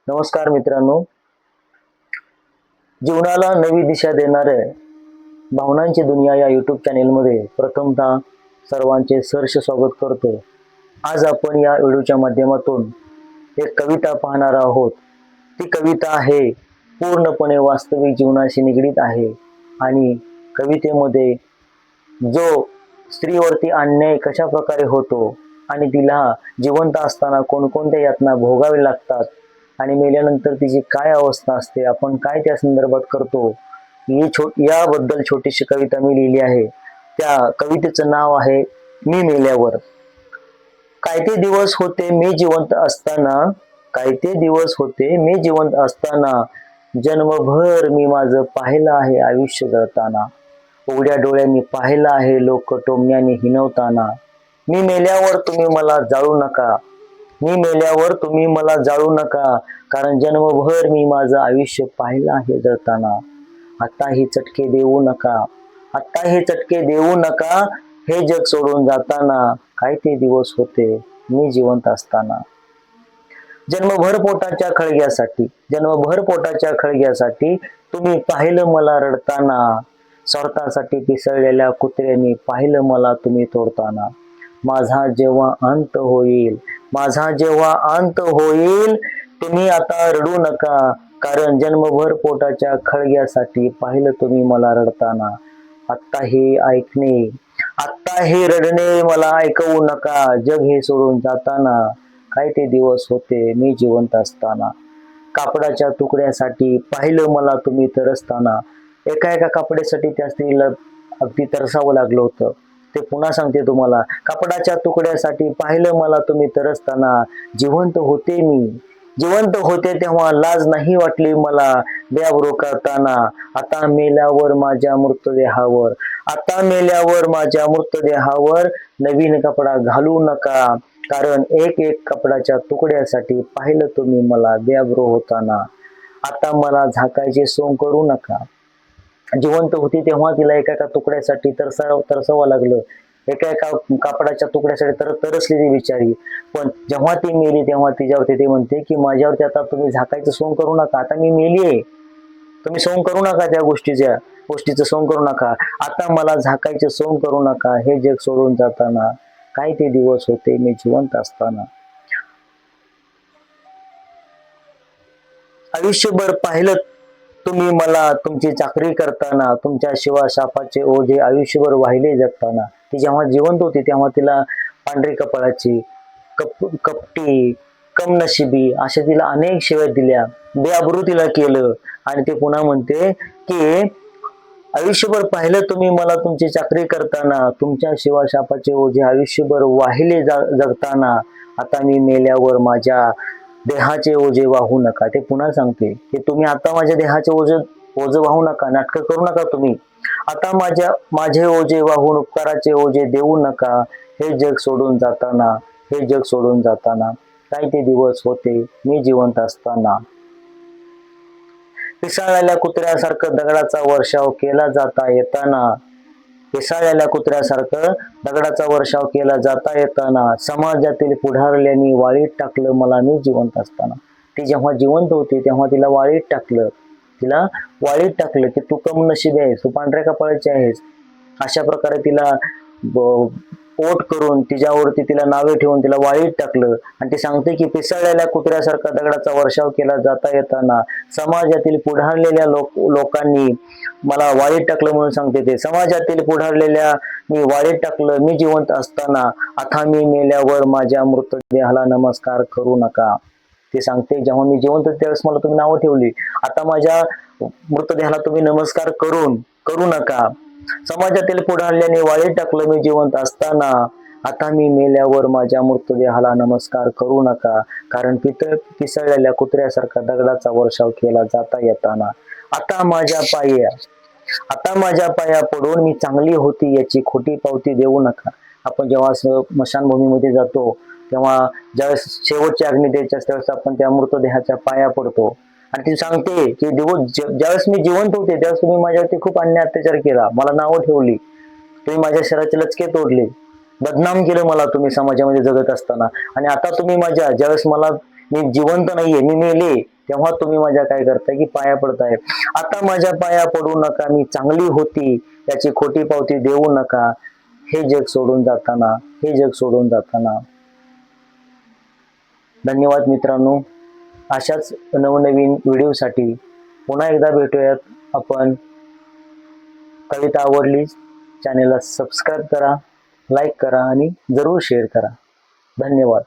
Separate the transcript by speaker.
Speaker 1: नमस्कार मित्रांनो, जीवनाला नवी दिशा देणारे भावनांची दुनिया या युट्यूब चॅनेलमध्ये प्रथमतः सर्वांचे सहर्ष स्वागत करतो। आज आपण या व्हिडिओच्या माध्यमातून एक कविता पाहणार आहोत। ती कविता आहे पूर्णपणे वास्तविक जीवनाशी निगडीत आहे आणि कवितेमध्ये जो स्त्रीवरती अन्याय कशा प्रकारे होतो आणि तिला जिवंत असताना कोणकोणत्या यातना भोगावे लागतात आणि मेल्यानंतर तिची काय अवस्था असते, आपण काय त्या संदर्भात करतो, याबद्दल छोटीशी कविता मी लिहिली आहे। त्या कवितेचं नाव आहे मी मेल्यावर। काय ते दिवस होते मी जिवंत असताना, काय ते दिवस होते मी जिवंत असताना, जन्मभर मी माझं पाहिलं आहे आयुष्य जळताना, उघड्या डोळ्यांनी पाहिलं आहे लोक टोमण्याने हिनवताना। मी मेल्यावर तुम्ही मला जाळू नका, मी मेल्यावर तुम्ही मला जाळू नका, कारण जन्मभर मी माझं आयुष्य पाहिलं आहे जळताना। आताही चटके देऊ नका, आताही चटके देऊ नका, हे जग सोडून जाताना, काय ते दिवस होते मी जिवंत असताना। जन्मभर पोटाच्या खळग्यासाठी, जन्मभर पोटाच्या खळग्यासाठी तुम्ही पाहिलं मला रडताना, स्वार्थासाठी पिसळलेल्या कुत्र्यांनी पाहिलं मला तुम्ही तोडताना। माझा जेव्हा अंत होईल, माझा जेव्हा अंत होईल, तुम्ही आता रडू नका, कारण जन्मभर पोटाच्या खळग्यासाठी पाहिलं तुम्ही मला रडताना। आत्ता हे ऐकणे, आत्ता हे रडणे मला ऐकवू नका, जग हे सोडून जाताना, काय ते दिवस होते मी जिवंत असताना। कापडाच्या तुकड्यासाठी पाहिलं मला तुम्ही तरसताना, एका एका कापड्यासाठी त्या स्त्रीला अगदी तरसावं लागलं होतं। ते पुन्हा सांगते तुम्हाला, कापडाच्या तुकड्यासाठी पाहिलं मला तुम्ही तरसताना, जिवंत होते मी, जिवंत होते तेव्हा लाज नाही वाटली मला बेअब्रू करताना। आता मेल्यावर माझ्या मृतदेहावर, आता मेल्यावर माझ्या मृतदेहावर नवीन कपडा घालू नका, कारण एक एक कपडाच्या तुकड्यासाठी पाहिलं तुम्ही मला बेअब्रू होताना। आता मला झाकायचे सोंग करू नका, जिवंत होती तेव्हा तिला एका एका तुकड्यासाठी तरसावं लागलं, एका एका कापडाच्या तुकड्यासाठी तरसली ती बिचारी। पण जेव्हा ती मेली तेव्हा तिच्यावरती ते म्हणते की माझ्यावरती आता तुम्ही झाकायचं सोंग करू नका, आता मी मेली आहे, तुम्ही सोंग करू नका, त्या गोष्टीचं सोंग करू नका, आता मला झाकायचे सोंग करू नका, हे जग सोडून जाताना, काय ते दिवस होते मी जिवंत असताना। आयुष्यभर पाहिलं तुम्ही मला तुमची चाकरी करताना, तुमच्या शिवा शापाचे ओझे आयुष्यभर वाहिले जगताना। ती जेव्हा जिवंत होती तेव्हा तिला पांढरी कपाळाची, कपटी, कमनशिबी अशा तिला अनेक शिव्या दिल्या, बेअब्रू तिला केलं, आणि ते पुन्हा म्हणते की आयुष्यभर पाहिलं तुम्ही मला तुमची चाकरी करताना, तुमच्या शिवा शापाचे ओझे आयुष्यभर वाहिले जगताना, आता मी मेल्यावर माझ्या देहाचे ओझे वाहू नका। ते पुन्हा सांगते की तुम्ही आता माझ्या देहाचे ओझे वाहू नका, नाटकं करू नका तुम्ही, आता माझे ओझे वाहून उपकाराचे ओझे देऊ नका, हे जग सोडून जाताना, हे जग सोडून जाताना, काय ते दिवस होते मी जिवंत असताना। पिसाळलेल्या कुत्र्यासारखं दगडाचा वर्षाव केला जाता येताना, पिसाळलेल्या कुत्र्यासारखं दगडाचा वर्षाव केला जाता येताना, समाजातील पुढारल्यांनी वाळीत टाकलं मला मी जिवंत असताना। ती जेव्हा जिवंत होती तेव्हा तिला वाळीत टाकलं, तिला वाळीत टाकलं की तू कमनशिबी आहेस, तू पांढऱ्या कपाळाची आहेस, अशा प्रकारे तिला ओट करून तिच्यावरती तिला नावे ठेवून तिला वाळीत टाकलं। आणि ती सांगते की पिसाळलेल्या कुत्र्यासारखा दगडाचा वर्षाव केला जाता येताना समाजातील पुढारलेल्या लोकांनी मला वाळीत टाकलं म्हणून सांगते। ते समाजातील पुढारलेल्या मी वाळीत टाकलं मी जिवंत असताना, आता मी मेल्यावर माझ्या मृतदेहाला नमस्कार करू नका। ते सांगते जेव्हा मी जिवंत त्यावेळेस मला तुम्ही नावं ठेवली, आता माझ्या मृतदेहाला तुम्ही नमस्कार करू नका। समाजातील पुढारल्याने वाळीत टाकलं मी जिवंत असताना, आता मी मेल्यावर माझ्या मृतदेहाला नमस्कार करू नका, कारण पिसळलेल्या कुत्र्यासारखा दगडाचा वर्षाव केला जाता येताना। आता माझ्या पाया पडून मी चांगली होती याची खोटी पावती देऊ नका। आपण जेव्हा स्मशानभूमीमध्ये जातो तेव्हा ज्यावेळेस शेवटची अग्नी द्यायची असते त्यावेळेस आपण त्या मृतदेहाच्या पाया पडतो, आणि ती सांगते की ज्यावेळेस मी जिवंत होते त्यावेळेस तुम्ही माझ्यावरती खूप अन्याय अत्याचार केला, मला नावं ठेवली, तुम्ही माझ्या शरीराचे लचके तोडले, बदनाम केलं मला तुम्ही समाजामध्ये जगत असताना, आणि आता तुम्ही ज्यावेळेस मला मी जिवंत नाहीये, मी मेले, तेव्हा तुम्ही माझ्या काय करताय की पाया पडताय. आता माझ्या पाया पडू नका, मी चांगली होती याची खोटी पावती देऊ नका. हे जग सोडून जाताना, हे जग सोडून जाताना. धन्यवाद मित्रांनो. अशाच नवनवीन व्हिडिओसाठी पुन्हा एकदा भेटूयात आपण. कविता आवडली चॅनेलला सबस्क्राईब करा, लाईक करा आणि जरूर शेअर करा. धन्यवाद.